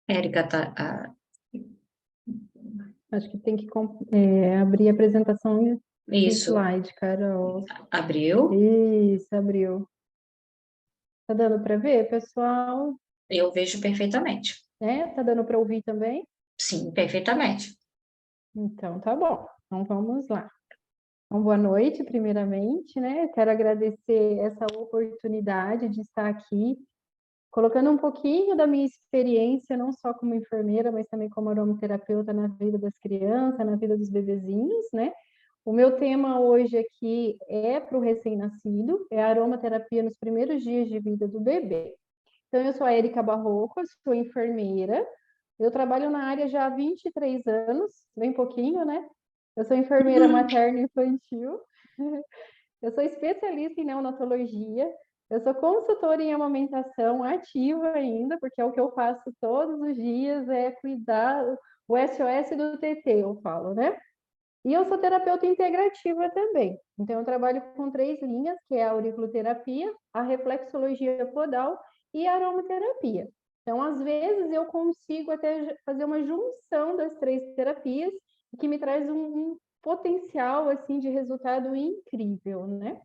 Érica, tá, Acho que tem que abrir a apresentação de isso, slide, Carol. abriu. Isso, abriu. Tá dando para ver, pessoal? Eu vejo perfeitamente. Tá dando para ouvir também? Sim, perfeitamente. Então, tá bom. Então, vamos lá. Então, boa noite, primeiramente, né? Quero agradecer essa oportunidade de estar aqui, colocando um pouquinho da minha experiência, não só como enfermeira, mas também como aromaterapeuta na vida das crianças, na vida dos bebezinhos, né? O meu tema hoje aqui é para o recém-nascido, é a aromaterapia nos primeiros dias de vida do bebê. Então, eu sou a Érica Barroco, sou enfermeira, eu trabalho na área já há 23 anos, bem pouquinho, né? Eu sou enfermeira materna infantil, eu sou especialista em neonatologia, eu sou consultora em amamentação ativa ainda, porque é o que eu faço todos os dias, é cuidar o SOS do TT, eu falo, né? E eu sou terapeuta integrativa também. Então, eu trabalho com 3 linhas, que é a auriculoterapia, a reflexologia podal e a aromaterapia. Então, às vezes, eu consigo até fazer uma junção das 3 terapias, que me traz um potencial assim de resultado incrível, né?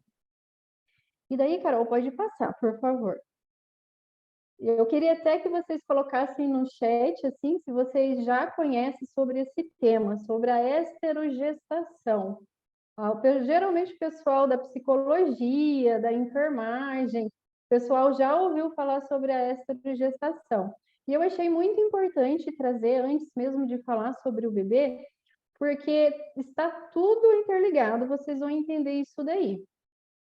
E daí, Carol, pode passar, por favor. Eu queria até que vocês colocassem no chat, assim, se vocês já conhecem sobre esse tema, sobre a esterogestação. Geralmente o pessoal da psicologia, da enfermagem, o pessoal já ouviu falar sobre a esterogestação. E eu achei muito importante trazer, antes mesmo de falar sobre o bebê, porque está tudo interligado, vocês vão entender isso daí.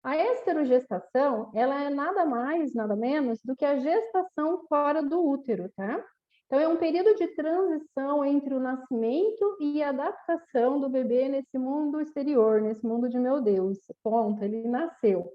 A esterogestação, ela é nada mais, nada menos do que a gestação fora do útero, tá? Então, é um período de transição entre o nascimento e a adaptação do bebê nesse mundo exterior, nesse mundo de meu Deus, ponto, ele nasceu.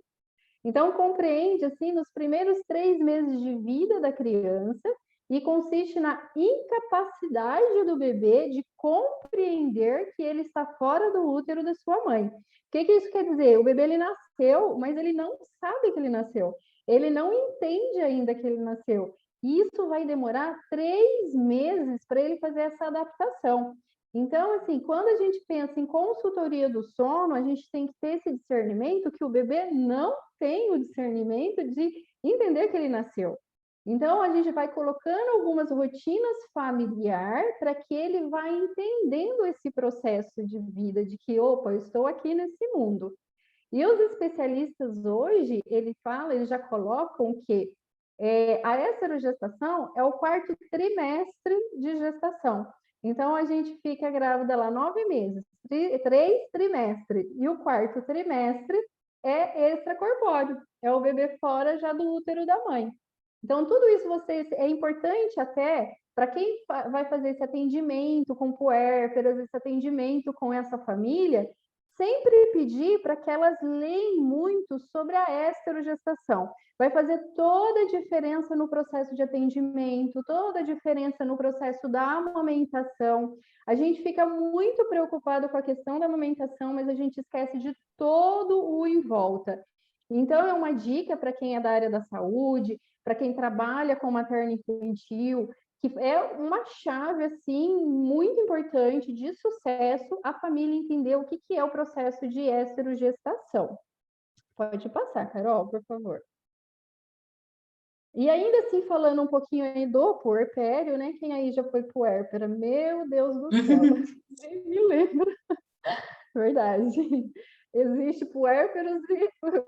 Então, compreende, assim, nos primeiros 3 meses de vida da criança e consiste na incapacidade do bebê de compreender que ele está fora do útero da sua mãe. O que isso quer dizer? O bebê, ele nasceu, mas ele não sabe que ele nasceu. Ele não entende ainda que ele nasceu. Isso vai demorar 3 meses para ele fazer essa adaptação. Então, assim, quando a gente pensa em consultoria do sono, a gente tem que ter esse discernimento que o bebê não tem o discernimento de entender que ele nasceu. Então, a gente vai colocando algumas rotinas familiares para que ele vá entendendo esse processo de vida, de que, opa, eu estou aqui nesse mundo. E os especialistas hoje, eles já colocam que a esterogestação é o 4º trimestre de gestação. Então, a gente fica grávida lá 9 meses, 3 trimestres, e o 4º trimestre é extracorpóreo, é o bebê fora já do útero da mãe. Então, tudo isso é importante até para quem vai fazer esse atendimento com puérperas, esse atendimento com essa família, sempre pedir para que elas leem muito sobre a esterogestação. Vai fazer toda a diferença no processo de atendimento, toda a diferença no processo da amamentação. A gente fica muito preocupado com a questão da amamentação, mas a gente esquece de todo o em volta. Então, é uma dica para quem é da área da saúde, para quem trabalha com materno infantil, que é uma chave assim muito importante de sucesso a família entender o que é o processo de esterogestação. Pode passar, Carol, por favor. E ainda assim, falando um pouquinho aí do puerpério, né? Quem aí já foi puérpera? Meu Deus do céu, nem me lembro. Verdade. Existe puérperos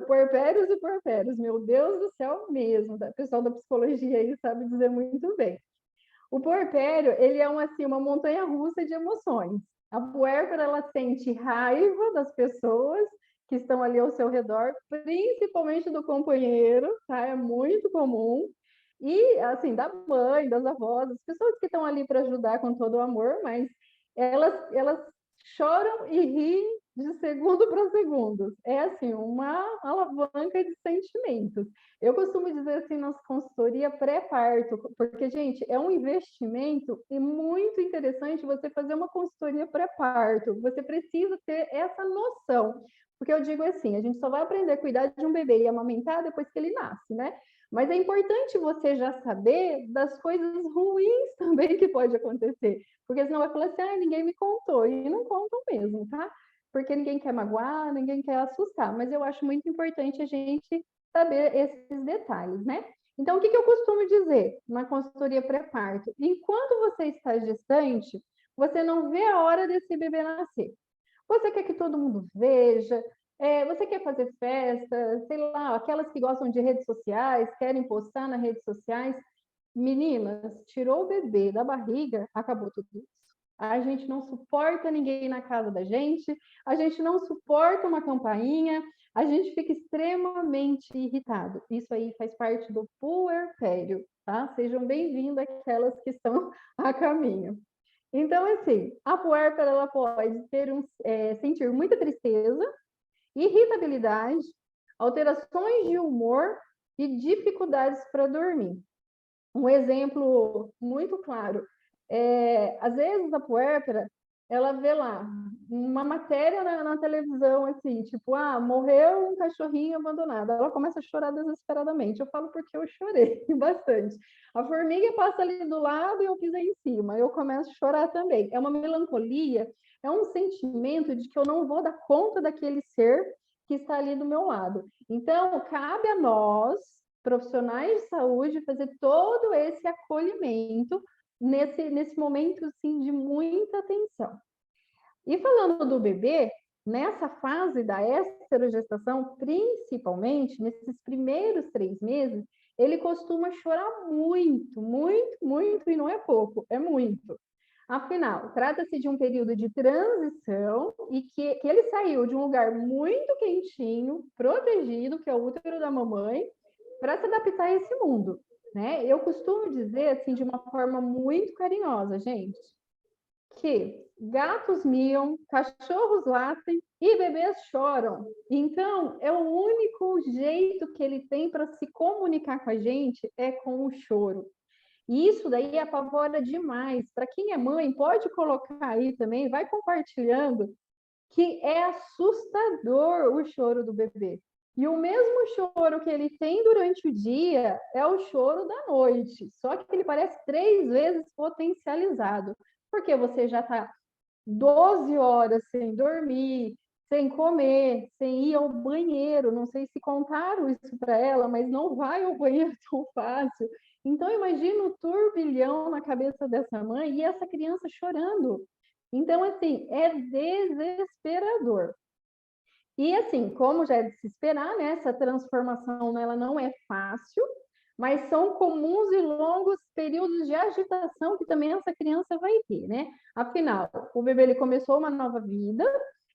puerpérios e puerpérios. Meu Deus do céu mesmo. O pessoal da psicologia aí sabe dizer muito bem. O puerpério, ele é assim, uma montanha-russa de emoções. A puérpera, ela sente raiva das pessoas que estão ali ao seu redor, principalmente do companheiro, tá? É muito comum. E, assim, da mãe, das avós, as pessoas que estão ali para ajudar com todo o amor, mas elas choram e riem de segundo para segundo. É assim, uma alavanca de sentimentos. Eu costumo dizer assim, nossa consultoria pré-parto, porque, gente, é um investimento e muito interessante você fazer uma consultoria pré-parto. Você precisa ter essa noção. Porque eu digo assim, a gente só vai aprender a cuidar de um bebê e amamentar depois que ele nasce, né? Mas é importante você já saber das coisas ruins também que pode acontecer. Porque senão vai falar assim, ah, ninguém me contou. E não contam mesmo, tá? Porque ninguém quer magoar, ninguém quer assustar. Mas eu acho muito importante a gente saber esses detalhes, né? Então, o que eu costumo dizer na consultoria pré-parto? Enquanto você está gestante, você não vê a hora desse bebê nascer. Você quer que todo mundo veja, você quer fazer festa, sei lá, aquelas que gostam de redes sociais, querem postar nas redes sociais. Meninas, tirou o bebê da barriga, acabou tudo isso. A gente não suporta ninguém na casa da gente, a gente não suporta uma campainha, a gente fica extremamente irritado. Isso aí faz parte do puerpério, tá? Sejam bem-vindas aquelas que estão a caminho. Então, assim, a puérpera ela pode sentir muita tristeza, irritabilidade, alterações de humor e dificuldades para dormir. Um exemplo muito claro, às vezes a puérpera, ela vê lá uma matéria na televisão, assim, tipo, morreu um cachorrinho abandonado. Ela começa a chorar desesperadamente. Eu falo porque eu chorei bastante. A formiga passa ali do lado e eu pisei em cima. Eu começo a chorar também. É uma melancolia, é um sentimento de que eu não vou dar conta daquele ser que está ali do meu lado. Então, cabe a nós, profissionais de saúde, fazer todo esse acolhimento nesse momento, assim, de muita atenção. E falando do bebê, nessa fase da esterogestação, principalmente, nesses primeiros 3 meses, ele costuma chorar muito, muito, muito, e não é pouco, é muito. Afinal, trata-se de um período de transição e que ele saiu de um lugar muito quentinho, protegido, que é o útero da mamãe, para se adaptar a esse mundo, né? Eu costumo dizer, assim, de uma forma muito carinhosa, gente, que gatos miam, cachorros latem e bebês choram. Então, é o único jeito que ele tem para se comunicar com a gente é com o choro. E isso daí apavora demais. Para quem é mãe, pode colocar aí também, vai compartilhando, que é assustador o choro do bebê. E o mesmo choro que ele tem durante o dia é o choro da noite, só que ele parece 3 vezes potencializado, porque você já está 12 horas sem dormir, sem comer, sem ir ao banheiro. Não sei se contaram isso para ela, mas não vai ao banheiro tão fácil. Então, imagina o turbilhão na cabeça dessa mãe e essa criança chorando. Então, assim, é desesperador. E, assim, como já é de se esperar, né, essa transformação ela não é fácil, mas são comuns e longos períodos de agitação que também essa criança vai ter, né? Afinal, o bebê ele começou uma nova vida,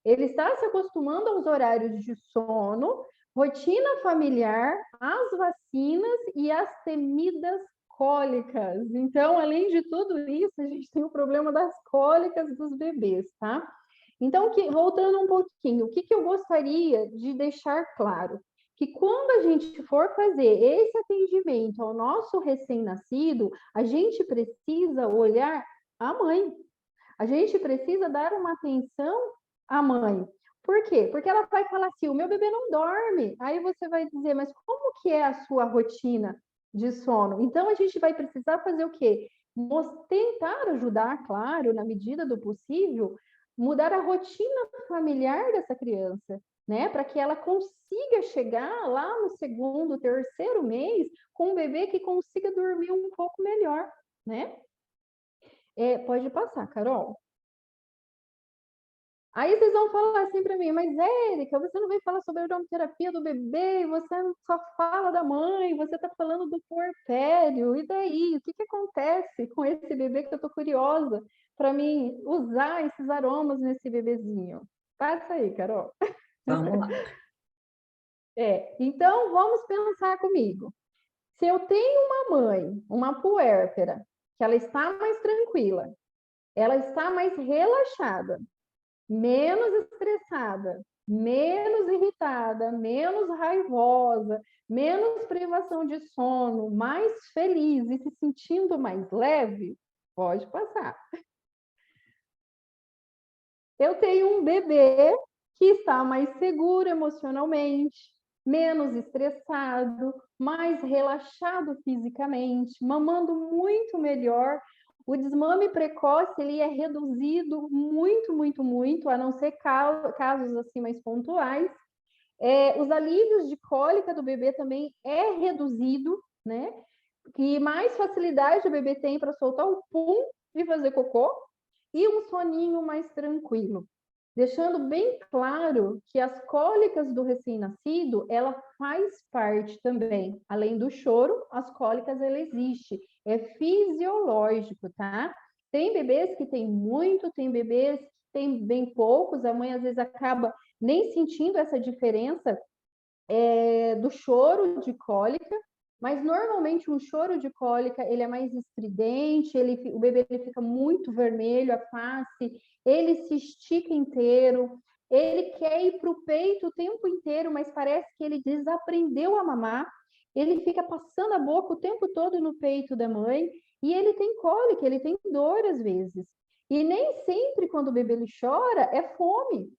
ele está se acostumando aos horários de sono, rotina familiar, as vacinas e as temidas cólicas. Então, além de tudo isso, a gente tem o problema das cólicas dos bebês, tá? Então, voltando um pouquinho, o que eu gostaria de deixar claro? Que quando a gente for fazer esse atendimento ao nosso recém-nascido, a gente precisa olhar a mãe. A gente precisa dar uma atenção à mãe. Por quê? Porque ela vai falar assim, o meu bebê não dorme. Aí você vai dizer, mas como que é a sua rotina de sono? Então, a gente vai precisar fazer o quê? Tentar ajudar, claro, na medida do possível, mudar a rotina familiar dessa criança, né? Para que ela consiga chegar lá no segundo, terceiro mês com um bebê que consiga dormir um pouco melhor, né? Pode passar, Carol. Aí vocês vão falar assim para mim, mas Érica, você não vem falar sobre a aromaterapia do bebê, você só fala da mãe, você está falando do puerpério, e daí? O que acontece com esse bebê que eu estou curiosa para mim usar esses aromas nesse bebezinho? Passa aí, Carol. Vamos lá. Então, vamos pensar comigo. Se eu tenho uma mãe, uma puérpera, que ela está mais tranquila, ela está mais relaxada, menos estressada, menos irritada, menos raivosa, menos privação de sono, mais feliz e se sentindo mais leve, pode passar. Eu tenho um bebê que está mais seguro emocionalmente, menos estressado, mais relaxado fisicamente, mamando muito melhor. O desmame precoce ele é reduzido muito, a não ser casos assim mais pontuais. Os alívios de cólica do bebê também é reduzido, né? E mais facilidade o bebê tem para soltar o pum e fazer cocô, e um soninho mais tranquilo. Deixando bem claro que as cólicas do recém-nascido, ela faz parte também. Além do choro, as cólicas, ela existe. É fisiológico, tá? Tem bebês que tem muito, tem bebês que tem bem poucos, a mãe às vezes acaba nem sentindo essa diferença do choro de cólica, mas normalmente um choro de cólica ele é mais estridente, o bebê ele fica muito vermelho, a face, ele se estica inteiro, ele quer ir para o peito o tempo inteiro, mas parece que ele desaprendeu a mamar, ele fica passando a boca o tempo todo no peito da mãe, e ele tem cólica, ele tem dor às vezes. E nem sempre quando o bebê ele chora é fome.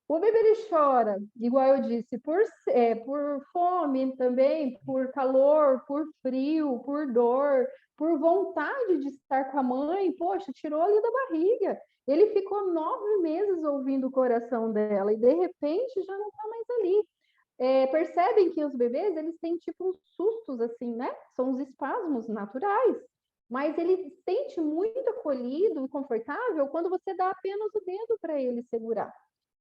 O bebê ele chora, igual eu disse, por fome também, por calor, por frio, por dor, por vontade de estar com a mãe. Poxa, tirou ali da barriga. Ele ficou 9 meses ouvindo o coração dela e de repente já não está mais ali. Percebem que os bebês eles têm tipo uns sustos assim, né? São os espasmos naturais. Mas ele se sente muito acolhido e confortável quando você dá apenas o dedo para ele segurar.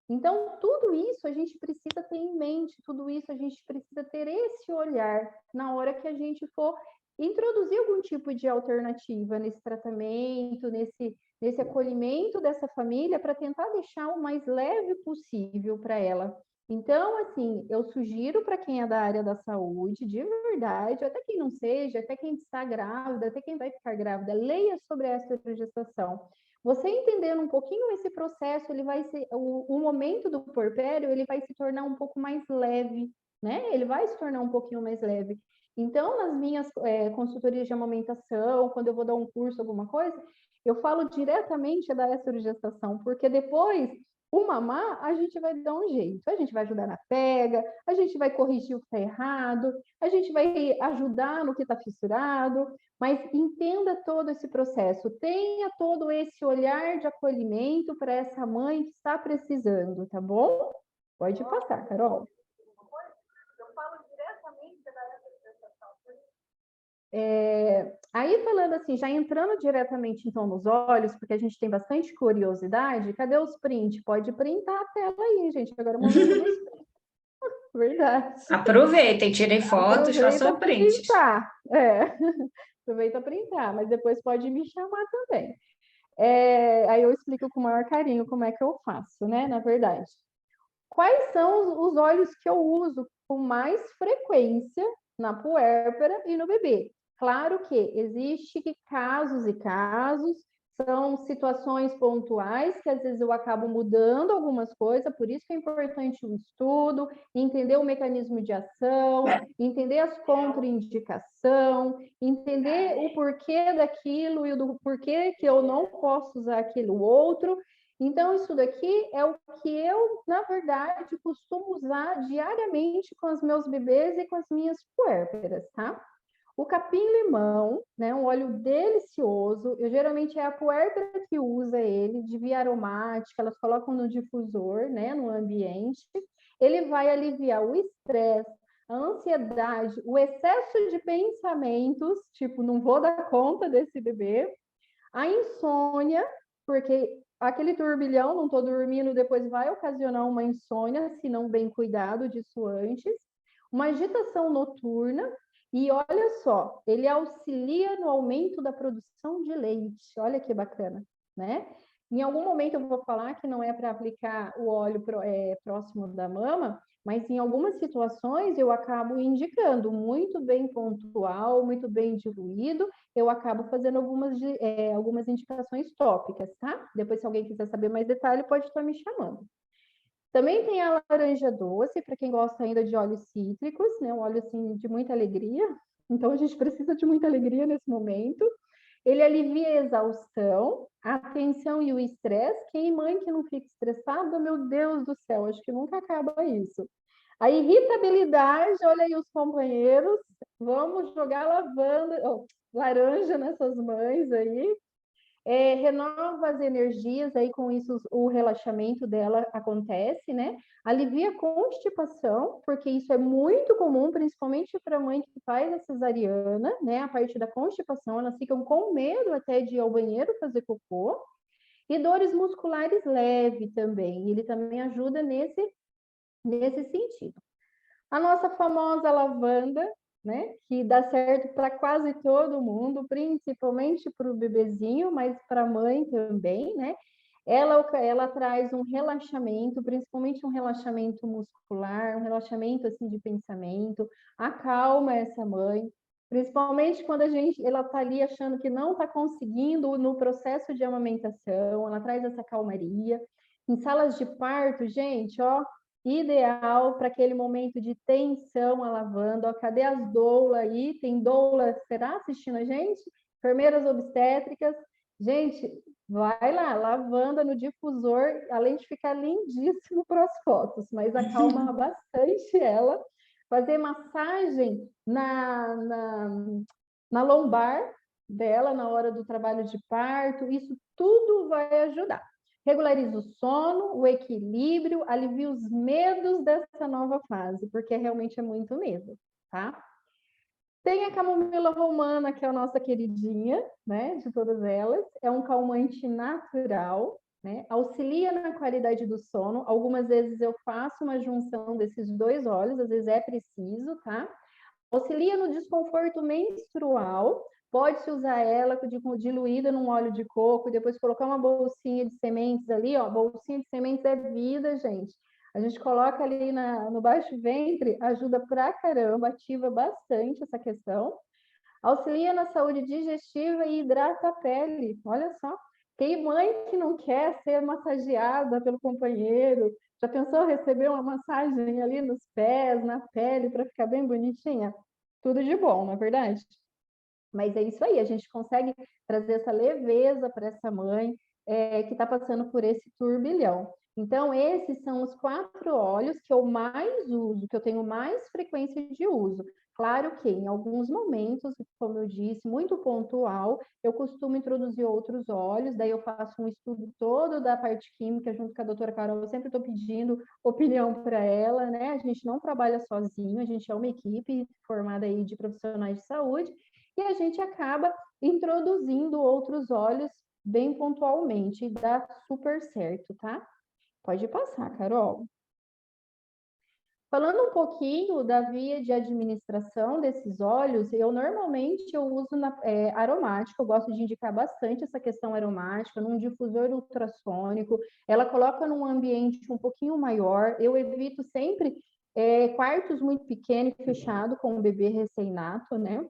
Então, tudo isso a gente precisa ter em mente, tudo isso a gente precisa ter esse olhar na hora que a gente for introduzir algum tipo de alternativa nesse tratamento, nesse acolhimento dessa família, para tentar deixar o mais leve possível para ela. Então, assim, eu sugiro para quem é da área da saúde, de verdade, até quem não seja, até quem está grávida, até quem vai ficar grávida, leia sobre essa gestação. Você entendendo um pouquinho esse processo, ele vai ser o momento do puerpério, ele vai se tornar um pouco mais leve, né? Ele vai se tornar um pouquinho mais leve. Então, nas minhas consultorias de amamentação, quando eu vou dar um curso, alguma coisa, eu falo diretamente da esterogestação, porque depois o mamar, a gente vai dar um jeito. A gente vai ajudar na pega, a gente vai corrigir o que está errado, a gente vai ajudar no que está fissurado, mas entenda todo esse processo, tenha todo esse olhar de acolhimento para essa mãe que está precisando, tá bom? Pode passar, Carol. Eu falo diretamente da aí falando assim, já entrando diretamente então nos olhos, porque a gente tem bastante curiosidade, cadê os prints? Pode printar a tela aí, gente, agora é o momento dos prints. Verdade. Aproveitem, tirem fotos, façam prints. Aproveita a printar, mas depois pode me chamar também. Aí eu explico com o maior carinho como é que eu faço, né? Na verdade. Quais são os óleos que eu uso com mais frequência na puérpera e no bebê? Claro que existe casos e casos, são situações pontuais que às vezes eu acabo mudando algumas coisas, por isso que é importante o estudo, entender o mecanismo de ação, entender as contraindicações, entender o porquê daquilo e do porquê que eu não posso usar aquilo outro. Então, isso daqui é o que eu, na verdade, costumo usar diariamente com os meus bebês e com as minhas puérperas, tá? O capim-limão, né, um óleo delicioso, geralmente é a puérpera que usa ele, de via aromática, elas colocam no difusor, né, no ambiente. Ele vai aliviar o estresse, a ansiedade, o excesso de pensamentos, tipo, não vou dar conta desse bebê, a insônia, porque aquele turbilhão, não estou dormindo, depois vai ocasionar uma insônia, se não bem cuidado disso antes, uma agitação noturna, e olha só, ele auxilia no aumento da produção de leite, olha que bacana, né? Em algum momento eu vou falar que não é para aplicar o óleo próximo da mama, mas em algumas situações eu acabo indicando muito bem pontual, muito bem diluído, eu acabo fazendo algumas indicações tópicas, tá? Depois, se alguém quiser saber mais detalhe, pode estar me chamando. Também tem a laranja doce, para quem gosta ainda de óleos cítricos, né? Um óleo assim de muita alegria. Então a gente precisa de muita alegria nesse momento. Ele alivia a exaustão, a tensão e o estresse. Quem mãe que não fica estressada, meu Deus do céu, acho que nunca acaba isso. A irritabilidade, olha aí os companheiros, vamos jogar laranja nessas mães aí. Renova as energias, aí com isso o relaxamento dela acontece, né? Alivia a constipação, porque isso é muito comum, principalmente para a mãe que faz a cesariana, né? A parte da constipação, elas ficam com medo até de ir ao banheiro fazer cocô. E dores musculares leve também, ele também ajuda nesse sentido. A nossa famosa lavanda, né, que dá certo para quase todo mundo, principalmente para o bebezinho, mas para a mãe também, né? Ela traz um relaxamento, principalmente um relaxamento muscular, um relaxamento assim de pensamento, acalma essa mãe, principalmente quando ela está ali achando que não está conseguindo no processo de amamentação, ela traz essa calmaria. Em salas de parto, gente, ó, ideal para aquele momento de tensão, a lavanda. Ó, cadê as doulas aí? Tem doula, será assistindo a gente? Enfermeiras obstétricas. Gente, vai lá, lavanda no difusor, além de ficar lindíssimo para as fotos, mas acalma bastante ela. Fazer massagem na lombar dela na hora do trabalho de parto, isso tudo vai ajudar. Regulariza o sono, o equilíbrio, alivia os medos dessa nova fase, porque realmente é muito medo, tá? Tem a camomila romana, que é a nossa queridinha, né, de todas elas. É um calmante natural, né? Auxilia na qualidade do sono. Algumas vezes eu faço uma junção desses dois óleos, às vezes é preciso, tá? Auxilia no desconforto menstrual. Pode-se usar ela diluída num óleo de coco, depois colocar uma bolsinha de sementes ali, ó. Bolsinha de sementes é vida, gente. A gente coloca ali no baixo ventre, ajuda pra caramba, ativa bastante essa questão. Auxilia na saúde digestiva e hidrata a pele. Olha só. Tem mãe que não quer ser massageada pelo companheiro. Já pensou receber uma massagem ali nos pés, na pele, para ficar bem bonitinha? Tudo de bom, não é verdade? Mas é isso aí, a gente consegue trazer essa leveza para essa mãe que está passando por esse turbilhão. Então, esses são os 4 óleos que eu mais uso, que eu tenho mais frequência de uso. Claro que em alguns momentos, como eu disse, muito pontual, eu costumo introduzir outros óleos, daí eu faço um estudo todo da parte química junto com a doutora Carol, eu sempre estou pedindo opinião para ela, né? A gente não trabalha sozinho, a gente é uma equipe formada aí de profissionais de saúde, e a gente acaba introduzindo outros óleos bem pontualmente, e dá super certo, tá? Pode passar, Carol. Falando um pouquinho da via de administração desses óleos, eu uso aromática, eu gosto de indicar bastante essa questão aromática, num difusor ultrassônico, ela coloca num ambiente um pouquinho maior, eu evito sempre quartos muito pequenos e fechados com o bebê recém-nato, né?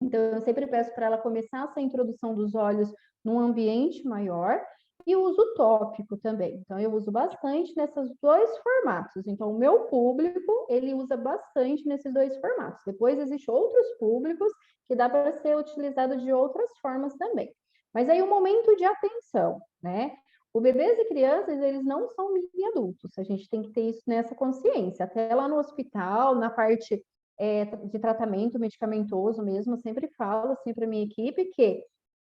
Então, eu sempre peço para ela começar essa introdução dos óleos num ambiente maior e uso tópico também. Então, eu uso bastante nesses dois formatos. Então, o meu público, ele usa bastante nesses dois formatos. Depois, existem outros públicos que dá para ser utilizado de outras formas também. Mas aí, o momento de atenção, né? O bebês e crianças, eles não são mini adultos. A gente tem que ter isso nessa consciência. Até lá no hospital, na parte de tratamento medicamentoso mesmo, eu sempre falo assim para a minha equipe que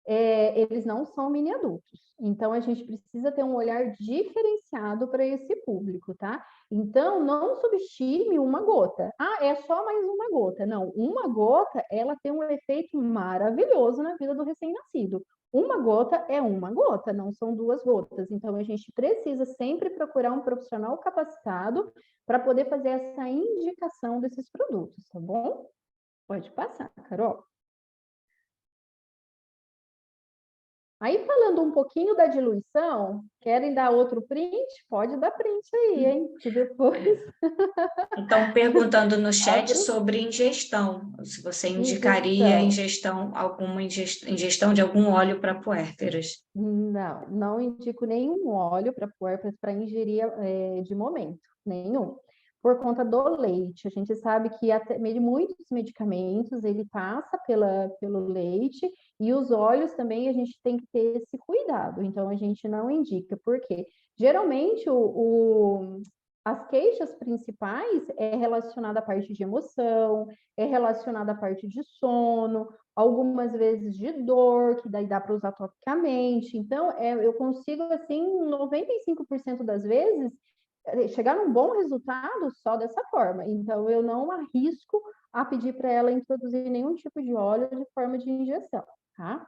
eles não são mini adultos. Então, a gente precisa ter um olhar diferenciado para esse público, tá? Então, não subestime uma gota. Ah, é só mais uma gota. Não, uma gota, ela tem um efeito maravilhoso na vida do recém-nascido. Uma gota é uma gota, não são 2 gotas. Então, a gente precisa sempre procurar um profissional capacitado para poder fazer essa indicação desses produtos, tá bom? Pode passar, Carol. Aí, falando um pouquinho da diluição, querem dar outro print? Pode dar print aí, hein? Que depois Então, perguntando no chat abro sobre ingestão, se você indicaria ingestão. ingestão, alguma ingestão de algum óleo para puérperas. Não, não indico nenhum óleo para puérperas para ingerir de momento, nenhum. Por conta do leite, a gente sabe que até muitos medicamentos ele passa pelo leite e os óleos também a gente tem que ter esse cuidado. Então a gente não indica, porque geralmente as queixas principais é relacionada à parte de emoção, é relacionada à parte de sono, algumas vezes de dor, que daí dá para usar topicamente. Então, eu consigo, assim, 95% das vezes, chegar num bom resultado só dessa forma. Então, eu não arrisco a pedir para ela introduzir nenhum tipo de óleo de forma de injeção, tá?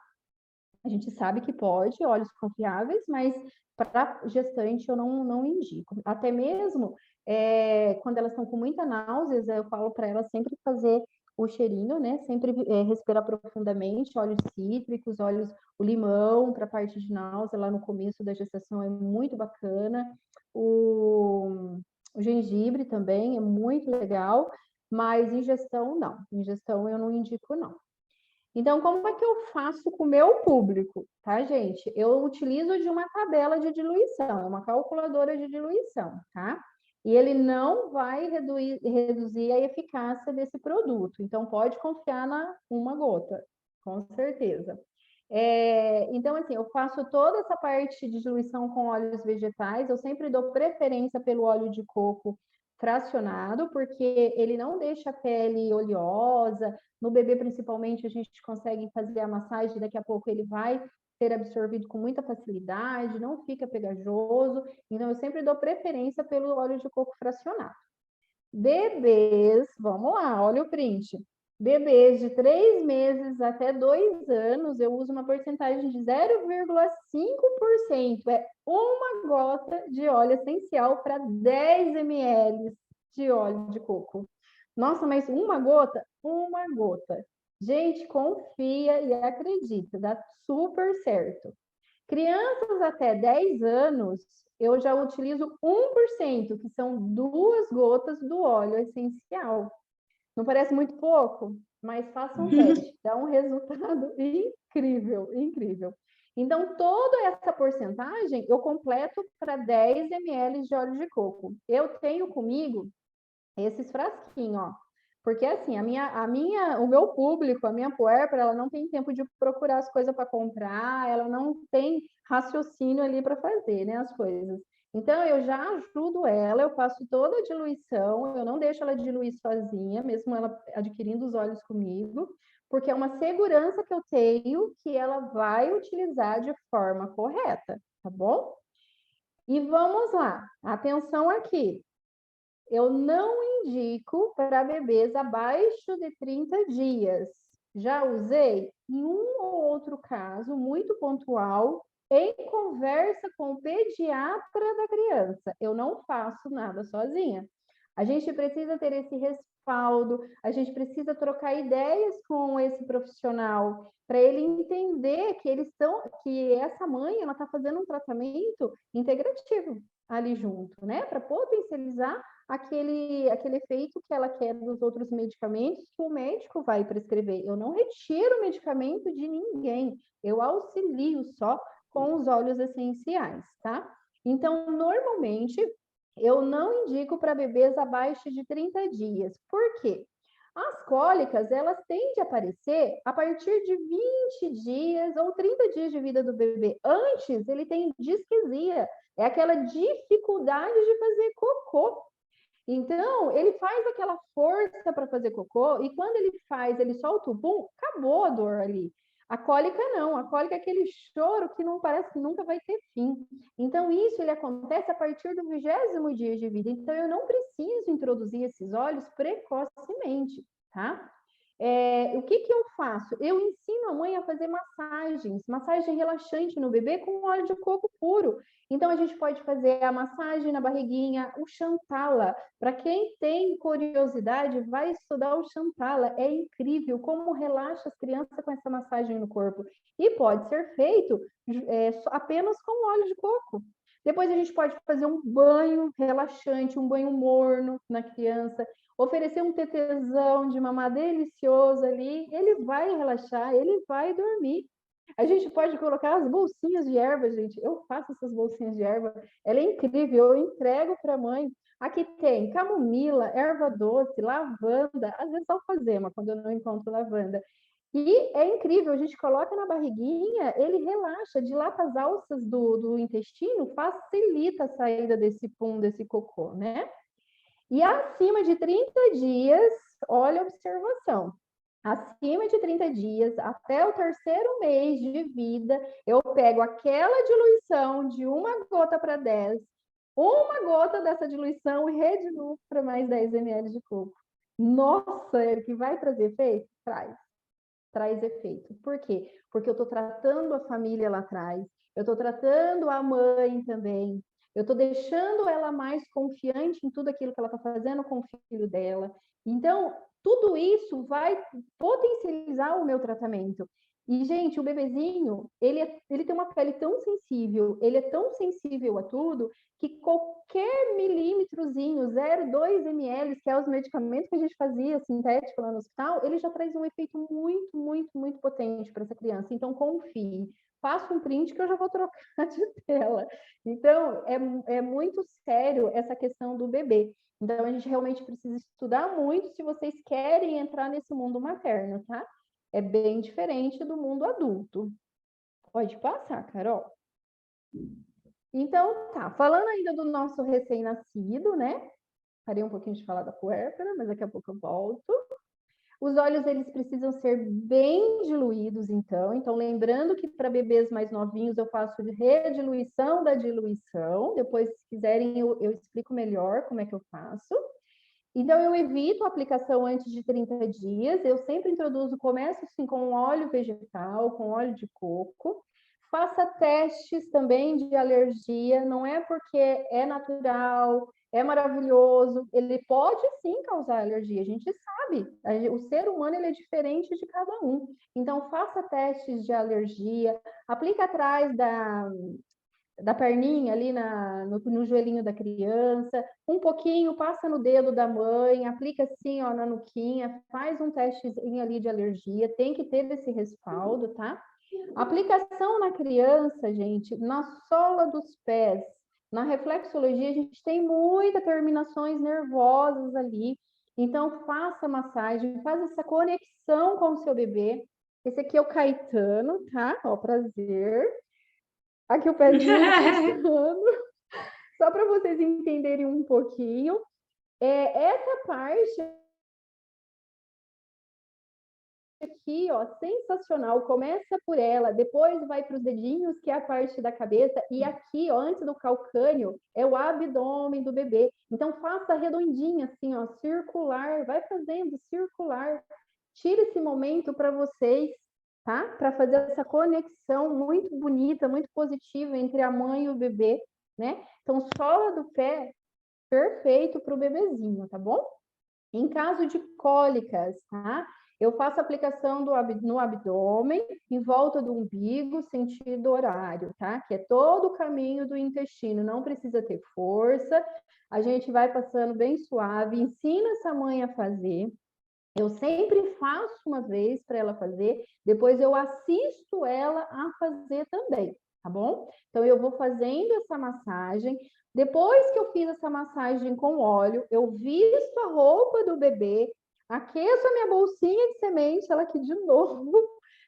A gente sabe que pode, óleos confiáveis, mas para gestante eu não indico. Até mesmo quando elas estão com muita náuseas, eu falo para elas sempre fazer o cheirinho, né? Sempre respirar profundamente, óleos cítricos, o limão para a parte de náusea lá no começo da gestação é muito bacana. O gengibre também é muito legal, mas ingestão não. Ingestão eu não indico, não. Então, como é que eu faço com o meu público, tá, gente? Eu utilizo de uma tabela de diluição, uma calculadora de diluição, tá? E ele não vai reduzir a eficácia desse produto. Então, pode confiar na uma gota, com certeza. Então, assim, eu faço toda essa parte de diluição com óleos vegetais. Eu sempre dou preferência pelo óleo de coco fracionado, porque ele não deixa a pele oleosa. No bebê, principalmente, a gente consegue fazer a massagem, daqui a pouco ele vai ser absorvido com muita facilidade, não fica pegajoso. Então, eu sempre dou preferência pelo óleo de coco fracionado. Bebês, vamos lá, olha o print. Bebês de 3 meses até 2 anos, eu uso uma porcentagem de 0,5%. É uma gota de óleo essencial para 10 ml de óleo de coco. Nossa, mas uma gota? Uma gota. Gente, confia e acredita, dá super certo. Crianças até 10 anos, eu já utilizo 1%, que são 2 gotas do óleo essencial. Não parece muito pouco? Mas faça um teste, dá um resultado incrível, incrível. Então, toda essa porcentagem eu completo para 10 ml de óleo de coco. Eu tenho comigo esses frasquinhos, ó. Porque assim, o meu público, a minha puérpera, ela não tem tempo de procurar as coisas para comprar, ela não tem raciocínio ali para fazer, né, as coisas. Então, eu já ajudo ela, eu faço toda a diluição, eu não deixo ela diluir sozinha, mesmo ela adquirindo os óleos comigo, porque é uma segurança que eu tenho que ela vai utilizar de forma correta, tá bom? E vamos lá, atenção aqui. Eu não indico para bebês abaixo de 30 dias. Já usei em um ou outro caso muito pontual, em conversa com o pediatra da criança. Eu não faço nada sozinha. A gente precisa ter esse respaldo, a gente precisa trocar ideias com esse profissional para ele entender que essa mãe ela está fazendo um tratamento integrativo ali junto, né? Para potencializar aquele efeito que ela quer dos outros medicamentos que o médico vai prescrever. Eu não retiro o medicamento de ninguém, eu auxilio só com os óleos essenciais, tá? Então, normalmente, eu não indico para bebês abaixo de 30 dias. Por quê? As cólicas, elas tendem a aparecer a partir de 20 dias ou 30 dias de vida do bebê. Antes, ele tem disquesia, é aquela dificuldade de fazer cocô. Então, ele faz aquela força para fazer cocô e quando ele faz, ele solta o pum, acabou a dor ali. A cólica não, a cólica é aquele choro que não parece que nunca vai ter fim. Então, isso ele acontece a partir do 20º dia de vida. Então, eu não preciso introduzir esses óleos precocemente, tá? O que eu faço? Eu ensino a mãe a fazer massagem relaxante no bebê com óleo de coco puro. Então, a gente pode fazer a massagem na barriguinha, o Shantala. Para quem tem curiosidade, vai estudar o Shantala. É incrível como relaxa as crianças com essa massagem no corpo. E pode ser feito apenas com óleo de coco. Depois a gente pode fazer um banho relaxante, um banho morno na criança, oferecer um tetezão de mamar delicioso ali, ele vai relaxar, ele vai dormir. A gente pode colocar as bolsinhas de erva, gente. Eu faço essas bolsinhas de erva, ela é incrível, eu entrego para a mãe. Aqui tem camomila, erva doce, lavanda, às vezes alfazema, quando eu não encontro lavanda. E é incrível, a gente coloca na barriguinha, ele relaxa, dilata as alças do intestino, facilita a saída desse pum, desse cocô, né? E acima de 30 dias, olha a observação, acima de 30 dias, até o terceiro mês de vida, eu pego aquela diluição de 1 gota para 10, 1 gota dessa diluição e rediluo para mais 10 ml de coco. Nossa, Eric, vai trazer efeito? Traz efeito. Por quê? Porque eu estou tratando a família lá atrás, eu estou tratando a mãe também, eu estou deixando ela mais confiante em tudo aquilo que ela está fazendo com o filho dela. Então, tudo isso vai potencializar o meu tratamento. E, gente, o bebezinho, ele tem uma pele tão sensível, ele é tão sensível a tudo, que qualquer milímetrozinho, 0,2 ml, que é os medicamentos que a gente fazia sintético lá no hospital, ele já traz um efeito muito, muito, muito potente para essa criança. Então, confie. Faça um print que eu já vou trocar de tela. Então, é muito sério essa questão do bebê. Então, a gente realmente precisa estudar muito se vocês querem entrar nesse mundo materno, tá? É bem diferente do mundo adulto. Pode passar, Carol. Então, tá. Falando ainda do nosso recém-nascido, né? Parei um pouquinho de falar da puérpera, mas daqui a pouco eu volto. Os óleos, eles precisam ser bem diluídos, então. Então, lembrando que para bebês mais novinhos, eu faço rediluição da diluição. Depois, se quiserem, eu explico melhor como é que eu faço. Então, eu evito a aplicação antes de 30 dias. Eu sempre introduzo, começo assim com óleo vegetal, com óleo de coco. Faça testes também de alergia, não é porque é natural, é maravilhoso, ele pode sim causar alergia, a gente sabe, o ser humano ele é diferente de cada um. Então, faça testes de alergia, aplica atrás da perninha ali no joelhinho da criança, um pouquinho, passa no dedo da mãe, aplica assim, ó, na nuquinha, faz um testezinho ali de alergia, tem que ter esse respaldo, tá? Aplicação na criança, gente, na sola dos pés. Na reflexologia, a gente tem muitas terminações nervosas ali. Então, faça massagem, faz essa conexão com o seu bebê. Esse aqui é o Caetano, tá? Ó, prazer. Aqui o pezinho puxando. Só para vocês entenderem um pouquinho. Essa parte aqui, ó, sensacional. Começa por ela, depois vai para os dedinhos, que é a parte da cabeça, e aqui, ó, antes do calcânio, é o abdômen do bebê. Então, faça redondinha, assim, ó, circular, vai fazendo circular. Tira esse momento para vocês, tá? Para fazer essa conexão muito bonita, muito positiva entre a mãe e o bebê, né? Então, sola do pé, perfeito para o bebezinho, tá bom? Em caso de cólicas, tá? Eu faço aplicação no abdômen, em volta do umbigo, sentido horário, tá? Que é todo o caminho do intestino, não precisa ter força. A gente vai passando bem suave, ensina essa mãe a fazer. Eu sempre faço uma vez para ela fazer, depois eu assisto ela a fazer também, tá bom? Então, eu vou fazendo essa massagem. Depois que eu fiz essa massagem com óleo, eu visto a roupa do bebê, aqueço a minha bolsinha de semente, ela aqui de novo,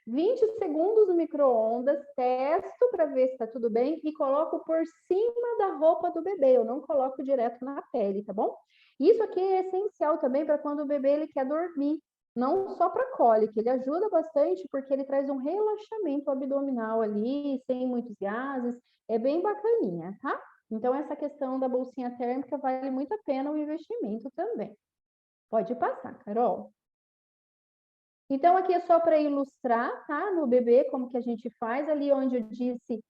20 segundos no micro-ondas, testo para ver se está tudo bem e coloco por cima da roupa do bebê, eu não coloco direto na pele, tá bom? Isso aqui é essencial também para quando o bebê ele quer dormir, não só para cólica, ele ajuda bastante porque ele traz um relaxamento abdominal ali, sem muitos gases, é bem bacaninha, tá? Então, essa questão da bolsinha térmica vale muito a pena o investimento também. Pode passar, Carol. Então, aqui é só para ilustrar, tá? No bebê, como que a gente faz, ali onde eu disse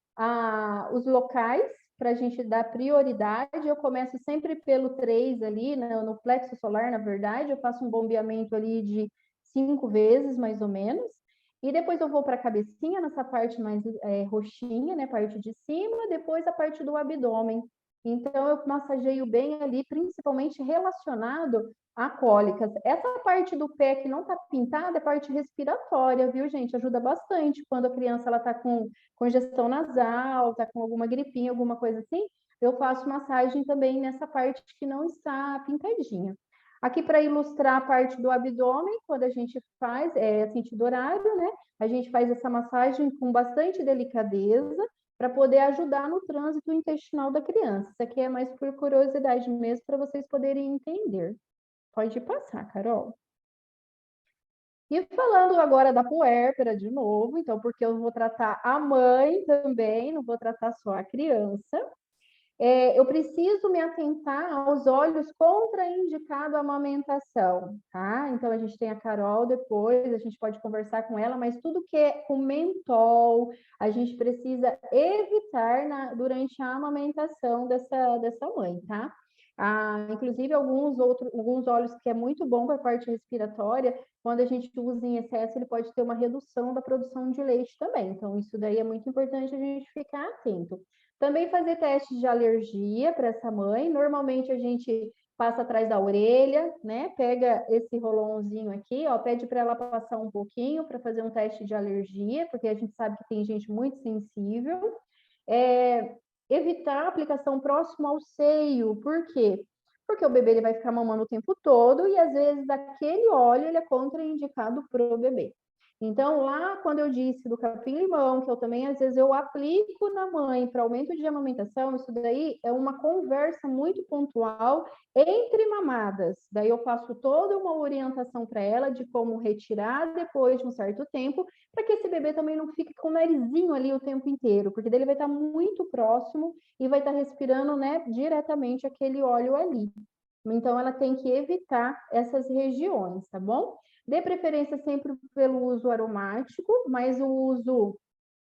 os locais, para a gente dar prioridade. Eu começo sempre pelo 3 ali, no plexo solar, na verdade, eu faço um bombeamento ali de 5 vezes, mais ou menos. E depois eu vou para a cabecinha, nessa parte mais roxinha, né? Parte de cima, depois a parte do abdômen. Então, eu massageio bem ali, principalmente relacionado a cólicas. Essa parte do pé que não está pintada é parte respiratória, viu, gente? Ajuda bastante quando a criança está com congestão nasal, está com alguma gripinha, alguma coisa assim. Eu faço massagem também nessa parte que não está pintadinha. Aqui para ilustrar a parte do abdômen, quando a gente faz, sentido horário, né? A gente faz essa massagem com bastante delicadeza, para poder ajudar no trânsito intestinal da criança. Isso aqui é mais por curiosidade mesmo, para vocês poderem entender. Pode passar, Carol. E falando agora da puérpera de novo, então, porque eu vou tratar a mãe também, não vou tratar só a criança. Eu preciso me atentar aos óleos contraindicados à amamentação, tá? Então, a gente tem a Carol depois, a gente pode conversar com ela, mas tudo que é com mentol, a gente precisa evitar durante a amamentação dessa mãe, tá? Inclusive, alguns óleos que é muito bom para a parte respiratória, quando a gente usa em excesso, ele pode ter uma redução da produção de leite também. Então, isso daí é muito importante a gente ficar atento. Também fazer teste de alergia para essa mãe. Normalmente a gente passa atrás da orelha, né? Pega esse rolãozinho aqui, ó, pede para ela passar um pouquinho para fazer um teste de alergia, porque a gente sabe que tem gente muito sensível. Evitar a aplicação próximo ao seio. Por quê? Porque o bebê ele vai ficar mamando o tempo todo e às vezes aquele óleo ele é contraindicado para o bebê. Então, lá quando eu disse do capim-limão, que eu também, às vezes, eu aplico na mãe para aumento de amamentação, isso daí é uma conversa muito pontual entre mamadas. Daí eu faço toda uma orientação para ela de como retirar depois de um certo tempo, para que esse bebê também não fique com o narizinho ali o tempo inteiro, porque daí ele vai estar muito próximo e vai estar respirando, né, diretamente aquele óleo ali. Então, ela tem que evitar essas regiões, tá bom? Dê preferência sempre pelo uso aromático, mas o uso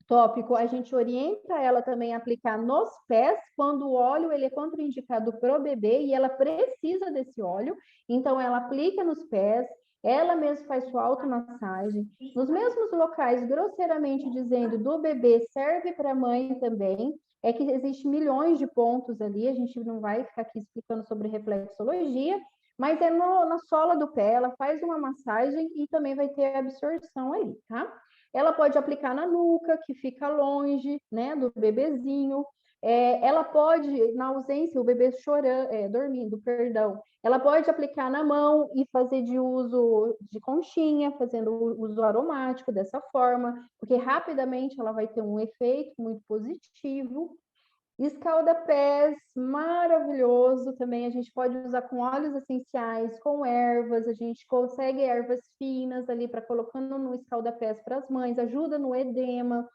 tópico, a gente orienta ela também a aplicar nos pés, quando o óleo ele é contraindicado para o bebê e ela precisa desse óleo, então ela aplica nos pés, ela mesma faz sua automassagem, nos mesmos locais, grosseiramente dizendo, do bebê serve para a mãe também, é que existe milhões de pontos ali, a gente não vai ficar aqui explicando sobre reflexologia, mas é na sola do pé, ela faz uma massagem e também vai ter absorção ali, tá? Ela pode aplicar na nuca, que fica longe, né, do bebezinho. Ela pode, na ausência, o bebê chorando, dormindo, perdão, ela pode aplicar na mão e fazer de uso de conchinha, fazendo uso aromático dessa forma, porque rapidamente ela vai ter um efeito muito positivo. Escalda-pés, maravilhoso também. A gente pode usar com óleos essenciais, com ervas. A gente consegue ervas finas ali para colocando no escalda-pés para as mães. Ajuda no edema.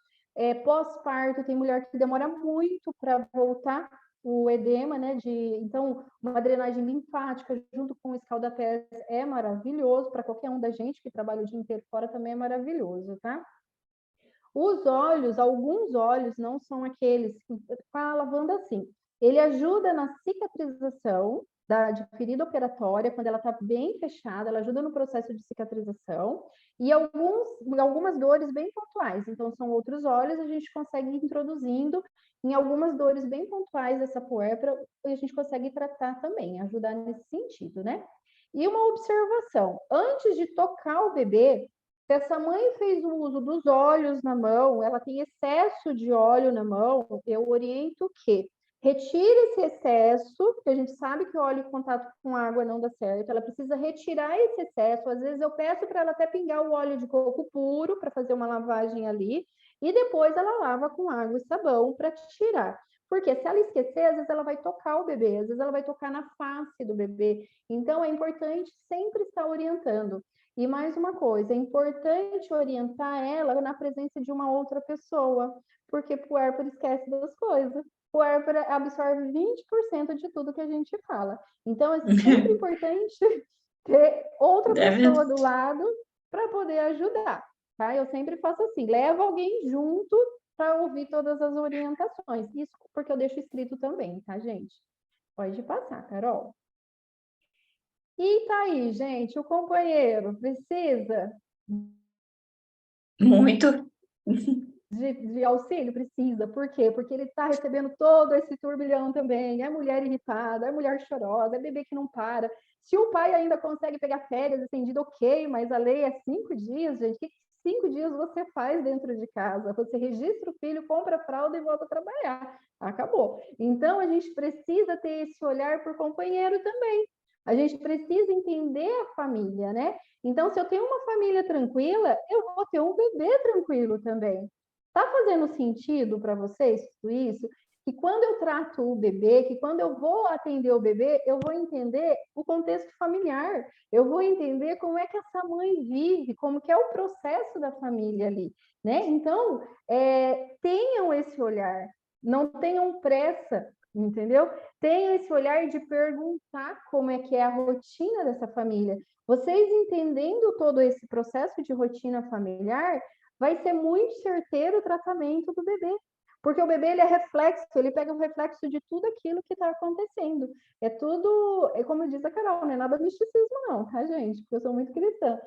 Pós-parto, tem mulher que demora muito para voltar o edema, né? Então, uma drenagem linfática junto com o escalda-pés é maravilhoso. Para qualquer um da gente que trabalha o dia inteiro fora também é maravilhoso, tá? Os óleos, alguns óleos não são aqueles, com a lavanda assim, ele ajuda na cicatrização de ferida operatória, quando ela está bem fechada, ela ajuda no processo de cicatrização, e algumas dores bem pontuais, então são outros óleos, a gente consegue ir introduzindo em algumas dores bem pontuais dessa puérpera, e a gente consegue tratar também, ajudar nesse sentido, né? E uma observação, antes de tocar o bebê, se essa mãe fez o uso dos óleos na mão, ela tem excesso de óleo na mão, eu oriento que retire esse excesso, porque a gente sabe que o óleo em contato com água não dá certo, ela precisa retirar esse excesso. Às vezes eu peço para ela até pingar o óleo de coco puro para fazer uma lavagem ali, e depois ela lava com água e sabão para tirar. Porque se ela esquecer, às vezes ela vai tocar o bebê, às vezes ela vai tocar na face do bebê. Então é importante sempre estar orientando. E mais uma coisa, é importante orientar ela na presença de uma outra pessoa, porque puérpera esquece das coisas. Puérpera absorve 20% de tudo que a gente fala. Então, é sempre importante ter outra pessoa do lado para poder ajudar, tá? Eu sempre faço assim, levo alguém junto para ouvir todas as orientações. Isso porque eu deixo escrito também, tá, gente? Pode passar, Carol. E tá aí, gente, o companheiro precisa Muito. de auxílio? Precisa. Por quê? Porque ele está recebendo todo esse turbilhão também. É mulher irritada, é mulher chorosa, é bebê que não para. Se o pai ainda consegue pegar férias estendido, ok, mas a lei é 5 dias, gente. O que 5 dias você faz dentro de casa? Você registra o filho, compra a fralda e volta a trabalhar. Acabou. Então, a gente precisa ter esse olhar por companheiro também. A gente precisa entender a família, né? Então, se eu tenho uma família tranquila, eu vou ter um bebê tranquilo também. Tá fazendo sentido para vocês tudo isso? Que quando eu trato o bebê, que quando eu vou atender o bebê, eu vou entender o contexto familiar, eu vou entender como é que essa mãe vive, como que é o processo da família ali, né? Então, tenham esse olhar, não tenham pressa, entendeu? Tenham esse olhar de perguntar como é que é a rotina dessa família. Vocês entendendo todo esse processo de rotina familiar, vai ser muito certeiro o tratamento do bebê. Porque o bebê, ele é reflexo, ele pega o reflexo de tudo aquilo que está acontecendo. É tudo, é como diz a Carol, não é nada misticismo não, tá, gente? Porque eu sou muito cristã.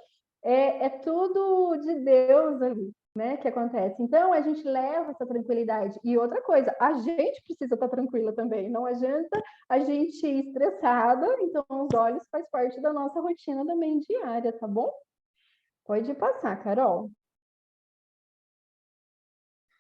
É tudo de Deus ali, né, que acontece. Então, a gente leva essa tranquilidade. E outra coisa, a gente precisa estar tranquila também. Não adianta a gente ir estressada, então os olhos faz parte da nossa rotina também diária, tá bom? Pode passar, Carol.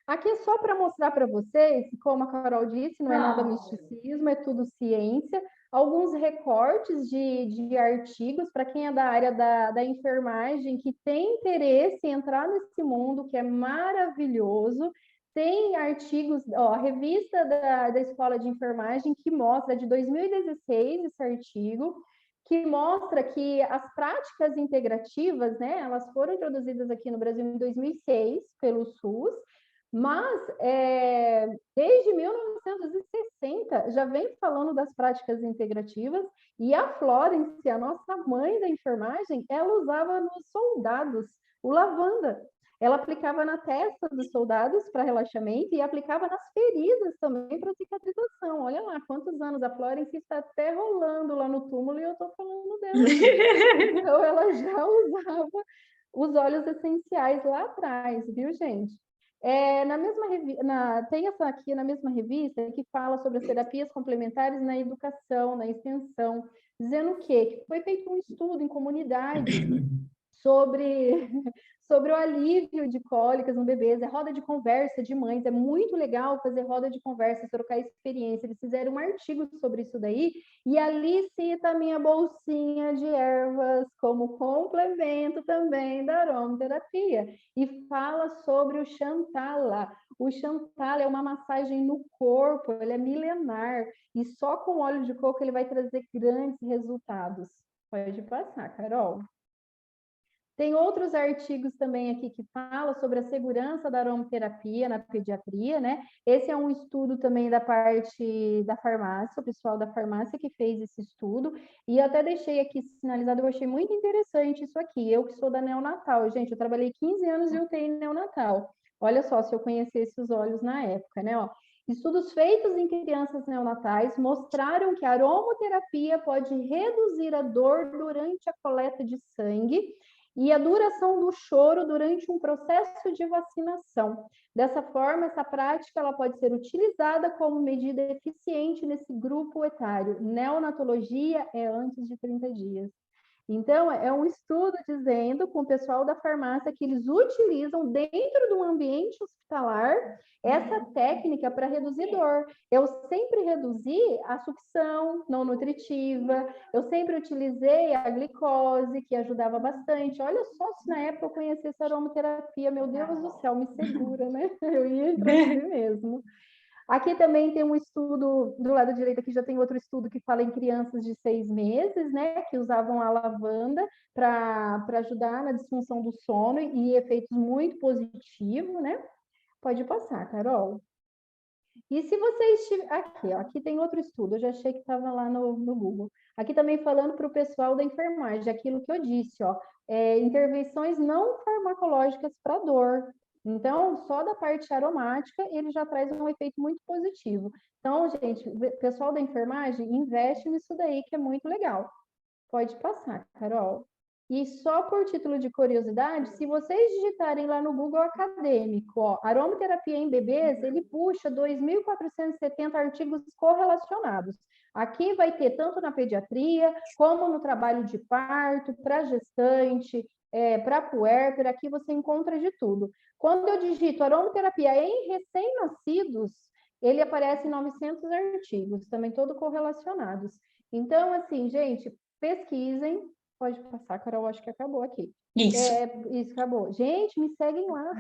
Aqui é só para mostrar para vocês, como a Carol disse, não é nada misticismo, é tudo ciência. Alguns recortes de artigos para quem é da área da enfermagem, que tem interesse em entrar nesse mundo, que é maravilhoso. Tem artigos, ó, a revista da Escola de Enfermagem, que mostra, de 2016, esse artigo, que mostra que as práticas integrativas, né, elas foram introduzidas aqui no Brasil em 2006 pelo SUS, mas desde 1960 já vem falando das práticas integrativas, e a Florence, a nossa mãe da enfermagem, ela usava nos soldados o lavanda. Ela aplicava na testa dos soldados para relaxamento e aplicava nas feridas também para cicatrização. Olha lá, quantos anos a Florence está até rolando lá no túmulo e eu estou falando dela. Então, ela já usava os óleos essenciais lá atrás, viu, gente? Na mesma tem essa aqui na mesma revista que fala sobre as terapias complementares na educação, na extensão, dizendo o quê? Que foi feito um estudo em comunidade sobre, sobre o alívio de cólicas no bebês, roda de conversa de mães, é muito legal fazer roda de conversa, trocar experiência. Eles fizeram um artigo sobre isso daí, e ali cita a minha bolsinha de ervas como complemento também da aromaterapia, e fala sobre o Chantala. O Chantala é uma massagem no corpo, ele é milenar, e só com óleo de coco ele vai trazer grandes resultados. Pode passar, Carol. Tem outros artigos também aqui que falam sobre a segurança da aromaterapia na pediatria, né? Esse é um estudo também da parte da farmácia, o pessoal da farmácia que fez esse estudo, e eu até deixei aqui sinalizado, eu achei muito interessante isso aqui. Eu que sou da neonatal, gente, eu trabalhei 15 anos de UTI neonatal. Olha só, se eu conhecesse os olhos na época, né? Ó, estudos feitos em crianças neonatais mostraram que a aromaterapia pode reduzir a dor durante a coleta de sangue e a duração do choro durante um processo de vacinação. Dessa forma, essa prática ela pode ser utilizada como medida eficiente nesse grupo etário. Neonatologia é antes de 30 dias. Então, é um estudo dizendo com o pessoal da farmácia que eles utilizam dentro do ambiente hospitalar essa técnica para reduzir dor. Eu sempre reduzi a sucção não nutritiva, eu sempre utilizei a glicose, que ajudava bastante. Olha só se na época eu conhecesse a aromaterapia, meu Deus do céu, me segura, né? Eu ia introduzir mesmo. Aqui também tem um estudo, do lado direito aqui já tem outro estudo que fala em crianças de 6 meses, né, que usavam a lavanda para ajudar na disfunção do sono e efeitos muito positivos, né? Pode passar, Carol. E se vocês aqui, ó, aqui tem outro estudo, eu já achei que estava lá no Google. Aqui também falando para o pessoal da enfermagem, aquilo que eu disse, ó, intervenções não farmacológicas para dor. Então, só da parte aromática, ele já traz um efeito muito positivo. Então, gente, pessoal da enfermagem, investe nisso daí, que é muito legal. Pode passar, Carol. E só por título de curiosidade, se vocês digitarem lá no Google acadêmico, ó, aromaterapia em bebês, ele puxa 2.470 artigos correlacionados. Aqui vai ter tanto na pediatria, como no trabalho de parto, para gestante, para puérpera, aqui você encontra de tudo. Quando eu digito aromaterapia em recém-nascidos, ele aparece em 900 artigos, também todos correlacionados. Então, assim, gente, pesquisem. Pode passar, Carol, acho que acabou aqui. Isso. Isso, acabou. Gente, me seguem lá.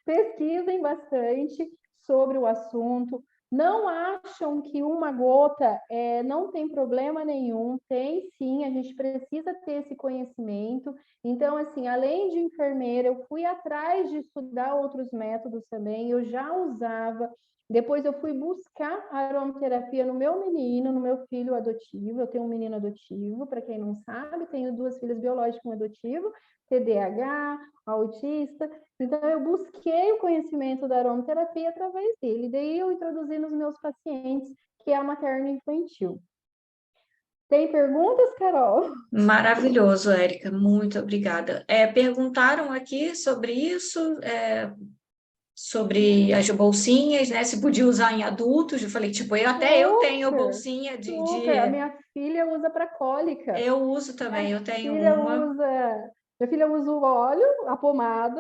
Pesquisem bastante sobre o assunto. Não acham que uma gota não tem problema nenhum. Tem sim, a gente precisa ter esse conhecimento. Então, assim, além de enfermeira, eu fui atrás de estudar outros métodos também. Eu já usava. Depois eu fui buscar a aromaterapia no meu menino, no meu filho adotivo. Eu tenho um menino adotivo, para quem não sabe, tenho 2 filhas biológicas e um adotivo, TDAH, autista. Então, eu busquei o conhecimento da aromaterapia através dele. Daí eu introduzi nos meus pacientes, que é a materno-infantil. Tem perguntas, Carol? Maravilhoso, Érica, muito obrigada. Perguntaram aqui sobre isso, sobre as bolsinhas, né? Se podia usar em adultos. Eu falei, tipo, eu tenho bolsinha super. A minha filha usa para cólica. Eu uso também, eu tenho Minha uma. filha usa o óleo, a pomada,